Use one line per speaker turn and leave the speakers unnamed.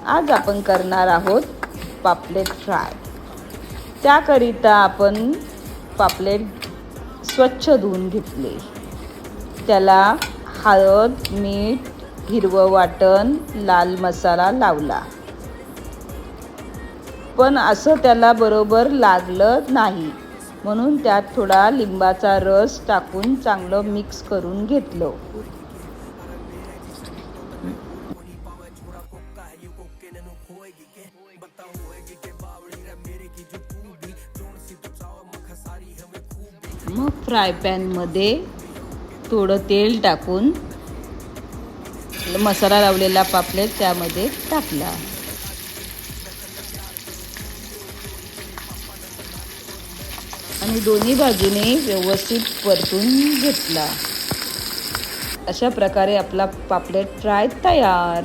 आज आपण करणार आहोत पापलेट फ्राय। त्याकरिता आपण पापलेट स्वच्छ धुवून घेतले, त्याला हळद, मीठ, हिरवं वाटण, लाल मसाला लावला, पण असं त्याला बरोबर लागलं नाही, म्हणून त्यात थोडा लिंबाचा रस टाकून चांगलं मिक्स करून घेतलं। मग फ्राय पॅनमध्ये थोडं तेल टाकून मसाला लावलेला पापलेट त्यामध्ये टाकला आणि दोन्ही बाजूने व्यवस्थित परतून घेतला। अशा प्रकारे आपला पापलेट फ्राय तयार।